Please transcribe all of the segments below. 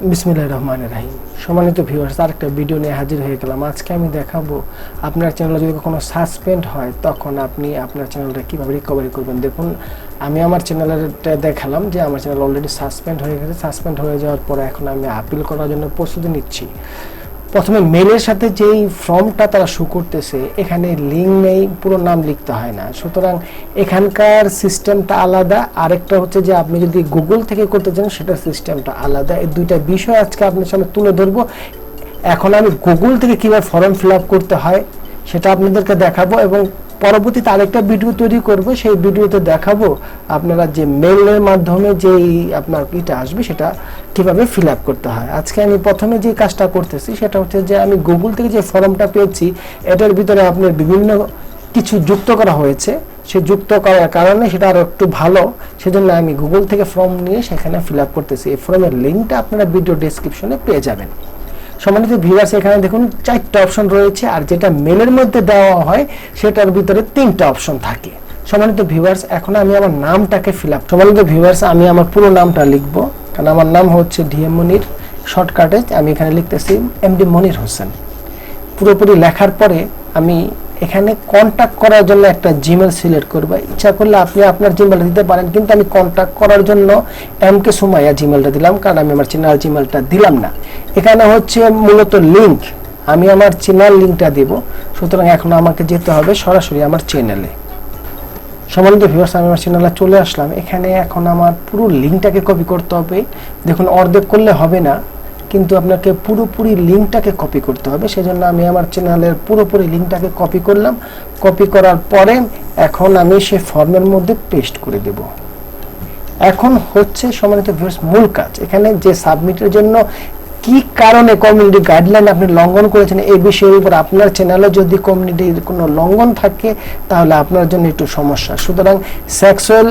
বিসমিল্লাহির রহমানির রহিম। সম্মানিত ভিউয়ার্স, আরেকটা ভিডিও নিয়ে হাজির হয়ে গেলাম। আজকে আমি দেখাবো আপনার চ্যানেলে যদি কখনো সাসপেন্ড হয় তখন আপনি আপনার চ্যানেলটা কীভাবে রিকভারি করবেন। দেখুন, আমি আমার চ্যানেলটা দেখালাম যে আমার চ্যানেল অলরেডি সাসপেন্ড হয়ে গেছে। সাসপেন্ড হয়ে যাওয়ার পরে এখন আমি আপিল করার জন্য প্রস্তুতি নিচ্ছি। প্রথমে মেলের সাথে যেই ফর্মটা তারা শো করতেছে, এখানে লিঙ্ক নেই, পুরো নাম লিখতে হয় না। সুতরাং এখানকার সিস্টেমটা আলাদা। আরেকটা হচ্ছে যে আপনি যদি গুগল থেকে করতে চান সেটা সিস্টেমটা আলাদা। এই দুইটা বিষয় আজকে আপনার সামনে তুলে ধরবো। এখন আমি গুগল থেকে কীভাবে ফর্ম ফিল আপ করতে হয় সেটা আপনাদেরকে দেখাবো এবং পরবর্তীতে আরেকটা ভিডিও তৈরি করব। সেই ভিডিওতে দেখাবো আপনারা যে মেলের মাধ্যমে যেই আপনার ইটা আসবে সেটা কিভাবে ফিল আপ করতে হয়। আজকে আমি প্রথমে যে কাজটা করতেছি সেটা হচ্ছে যে আমি গুগল থেকে যে ফর্মটা পেয়েছি এটার ভিতরে আপনার বিভিন্ন কিছু যুক্ত করা হয়েছে। সে যুক্ত করার কারণে সেটা আরও একটু ভালো, সেজন্য আমি গুগল থেকে ফর্ম নিয়ে সেখানে ফিল আপ করতেছি। এই ফর্মের লিঙ্কটা আপনারা ভিডিও ডেসক্রিপশনে পেয়ে যাবেন। সম্মানিত ভিউয়ার্স, এখানে দেখুন 4টা অপশন রয়েছে, আর যেটা মেলের মধ্যে দেওয়া হয় সেটার ভিতরে 3টা অপশন থাকে। সম্মানিত ভিউয়ার্স, এখন আমি আমার নামটাকে ফিল আপ। সম্মানিত ভিউয়ার্স, আমি আমার পুরো নামটা লিখব, কারণ আমার নাম হচ্ছে ডিএম মনির। শর্টকাটে আমি এখানে লিখতেছি এমডি মনির হোসেন। পুরোপুরি লেখার পরে আমি এখানে কন্ট্যাক্ট করার জন্য একটা জিমেল সিলেক্ট করব। ইচ্ছা করলে আপনি আপনার জিমেলটা দিতে পারেন, কিন্তু আমি কন্ট্যাক্ট করার জন্য এমকে সুমাইয়া জিমেলটা দিলাম, কারণ আমি আমার চ্যানেল জিমেলটা দিলাম না। এখানে হচ্ছে মূলত লিঙ্ক, আমি আমার চ্যানেল লিঙ্কটা দেব। সুতরাং এখন আমাকে যেতে হবে সরাসরি আমার চ্যানেলে। সম্মানিত ভিউয়ার্স, আমি আমার চ্যানেলে চলে আসলাম। এখানে এখন আমার পুরো লিঙ্কটাকে কপি করতে হবে। দেখুন, অর্ধেক করলে হবে না, কিন্তু আপনাকে পুরোপুরি লিঙ্কটাকে কপি করতে হবে। সেজন্য আমি আমার চ্যানেলের পুরোপুরি লিঙ্কটাকে কপি করলাম। কপি করার পরে এখন আমি সেই ফর্মের মধ্যে পেস্ট করে দেব। এখন হচ্ছে সম্মানিত ভিউয়ার্স মূল কাজ। এখানে যে সাবমিটের জন্য কি কারণে কমিউনিটি গাইডলাইন আপনি লঙ্ঘন করেছেন এই বিষয়ের উপর আপনার চ্যানেলে যদি কমিউনিটির কোনো লঙ্ঘন থাকে তাহলে আপনার জন্য একটু সমস্যা। সুতরাং সেক্সুয়াল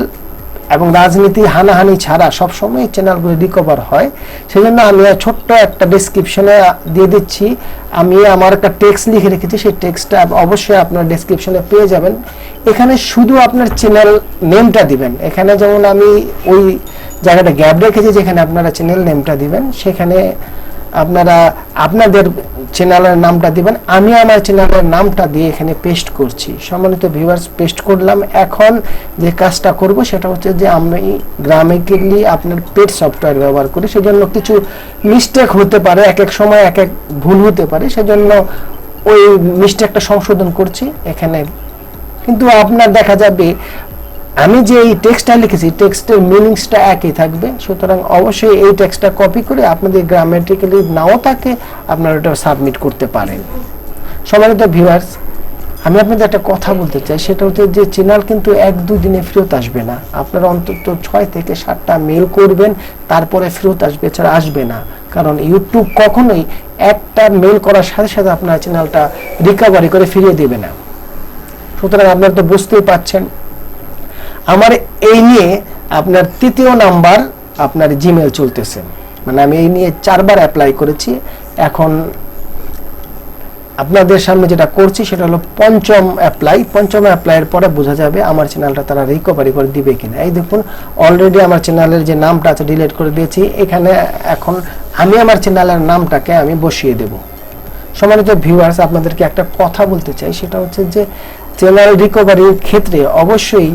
এবং রাজনীতি হানাহানি ছাড়া সবসময় চ্যানেলগুলো রিকভার হয়। সেজন্য আমি ছোট্ট একটা ডেসক্রিপশনে দিয়ে দিচ্ছি। আমি আমার একটা টেক্সট লিখে রেখেছি, সেই টেক্সটটা অবশ্যই আপনার ডেসক্রিপশনে পেয়ে যাবেন। এখানে শুধু আপনার চ্যানেল নেমটা দিবেন। এখানে যেমন আমি ওই জায়গাটা গ্যাপ রেখেছি যেখানে আপনারা চ্যানেল নেমটা দিবেন, সেখানে আপনারা আপনাদের চ্যানেলের নামটা দিবেন। আমি আমার চ্যানেলের নামটা দিয়ে এখানে পেস্ট করছি। সম্মানিত ভিউয়ার্স, পেস্ট করলাম। এখন যে কাজটা করব সেটা হচ্ছে যে আমি গ্রামাটিক্যালি আপনার পেড সফটওয়্যার ব্যবহার করি, সেজন্য কিছু মিস্টেক হতে পারে, এক এক সময় এক এক ভুল হতে পারে। সেজন্য ওই মিস্টেকটা সংশোধন করছি এখানে। কিন্তু আপনার দেখা যাবে আমি যে এই টেক্সটটা লিখেছি টেক্সটের মিনিংসটা একই থাকবে। সুতরাং অবশ্যই এই টেক্সটটা কপি করে আপনাদের গ্রামাটিক্যালি নাও থাকে আপনারা এটা সাবমিট করতে পারেন। সম্মানিত ভিউয়ার্স, আমি আপনাদের একটা কথা বলতে চাই, সেটা হচ্ছে যে চ্যানেল কিন্তু 1-2 দিনে ফেরত আসবে না। আপনারা অন্তত 6 থেকে 7টা মেল করবেন, তারপরে ফেরত আসবে, এছাড়া আসবে না। কারণ ইউটিউব কখনোই একটা মেল করার সাথে সাথে আপনার চ্যানেলটা রিকভারি করে ফিরিয়ে দেবে না। সুতরাং আপনারা তো বুঝতেই পারছেন। আমার এই নিয়ে আপনার 3য় নাম্বার আপনার জিমেল চলতেছে, মানে আমি এই নিয়ে 4বার অ্যাপ্লাই করেছি। এখন আপনাদের সামনে যেটা করছি সেটা হলো 5ম অ্যাপ্লাই। 5ম অ্যাপ্লাইয়ের পরে বোঝা যাবে আমার চ্যানেলটা তারা রিকভারি করে দিবে কিনা। এই দেখুন, অলরেডি আমার চ্যানেলের যে নামটা আছে ডিলিট করে দিয়েছি। এখানে এখন আমি আমার চ্যানেলের নামটাকে আমি বসিয়ে দেব। সম্মানিত ভিউয়ার্স, আপনাদেরকে একটা কথা বলতে চাই, সেটা হচ্ছে যে চ্যানেল রিকভারির ক্ষেত্রে অবশ্যই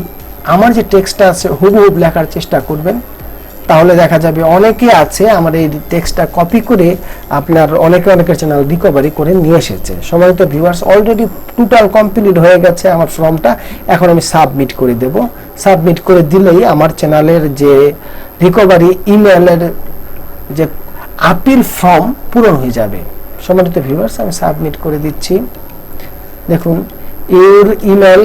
আমার যে টেক্সটটা আছে হুবহুব লেখার চেষ্টা করবেন। তাহলে দেখা যাবে অনেকে আছে আমার এই টেক্সটটা কপি করে আপনার অনেকের চ্যানেল রিকভারি করে নিয়ে এসেছে। সম্মানিত ভিউয়ার্স, অলরেডি টোটাল কমপ্লিট হয়ে গেছে আমার ফর্মটা। এখন আমি সাবমিট করে দেব। সাবমিট করে দিলেই আমার চ্যানেলের যে রিকভারি ইমেলের যে আপিল ফর্ম পূরণ হয়ে যাবে। সম্মানিত ভিউয়ার্স, আমি সাবমিট করে দিচ্ছি। দেখুন, your email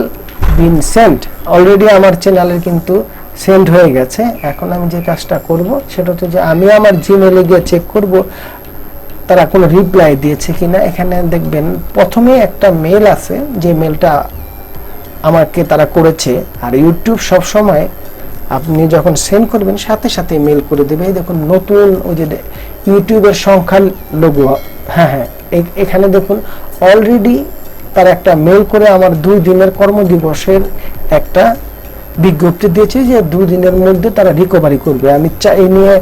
been sent. Already আমার চ্যানেলের কিন্তু সেন্ড হয়ে গেছে। এখন আমি যে কাজটা করব সেটা হচ্ছে যে আমি আমার জিমেলে গিয়ে চেক করব তারা কোনো রিপ্লাই দিয়েছে কিনা। এখানে দেখবেন প্রথমে একটা মেল আছে, যে মেলটা আমাকে তারা করেছে। আর ইউটিউব সব সময় আপনি যখন সেন্ড করবেন সাথে সাথে মেল করে দেবে। এই দেখুন, নতুন ওই যে ইউটিউবের সংখ্যা লোগো, হ্যাঁ, এখানে দেখুন অলরেডি তার একটা মেল করে আমার 2 দিনের কর্মদিবসের একটা বিজ্ঞপ্তি দিয়েছে যে 2 দিনের মধ্যে তারা রিকভারি করবে। আমি এই নিয়ে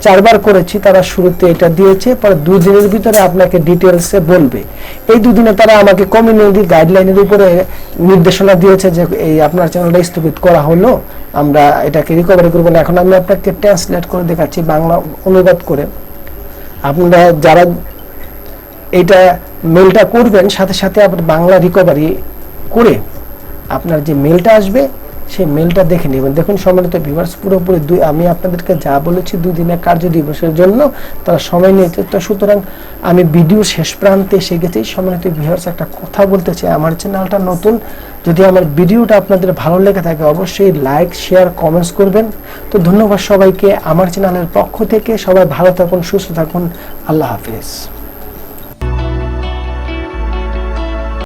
4 বার করেছি, তারা শুরুতে এটা দিয়েছে, পরে 2 দিনের ভিতরে আপনাকে ডিটেলসে বলবে। এই 2 দিনে তারা আমাকে কমিউনিটি গাইডলাইনের উপরে নির্দেশনা দিয়েছে যে এই আপনার চ্যানেলটা স্থগিত করা হলো, আমরা এটাকে রিকভারি করবো না। এখন আমি আপনাকে ট্রান্সলেট করে দেখাচ্ছি, বাংলা অনুবাদ করে। আপনারা যারা এটা মেলটা করবেন, সাথে সাথে আপনার বাংলা রিকভারি করে আপনার যে মেলটা আসবে সেই মেলটা দেখে নেবেন। দেখুন সম্মানিত ভিউয়ার্স, পুরোপুরি আমি আপনাদেরকে যা বলেছি 2 দিনের কার্য দিবসের জন্য তারা সময় নিয়েছে। তো সুতরাং আমি ভিডিও শেষ প্রান্তে এসে গেছি। সম্মানিত ভিউয়ার্স, একটা কথা বলতে চাই, আমার চ্যানেলটা নতুন, যদি আমার ভিডিওটা আপনাদের ভালো লেগে থাকে অবশ্যই লাইক, শেয়ার, কমেন্টস করবেন। তো ধন্যবাদ সবাইকে আমার চ্যানেলের পক্ষ থেকে। সবাই ভালো থাকুন, সুস্থ থাকুন, আল্লাহ হাফেজ।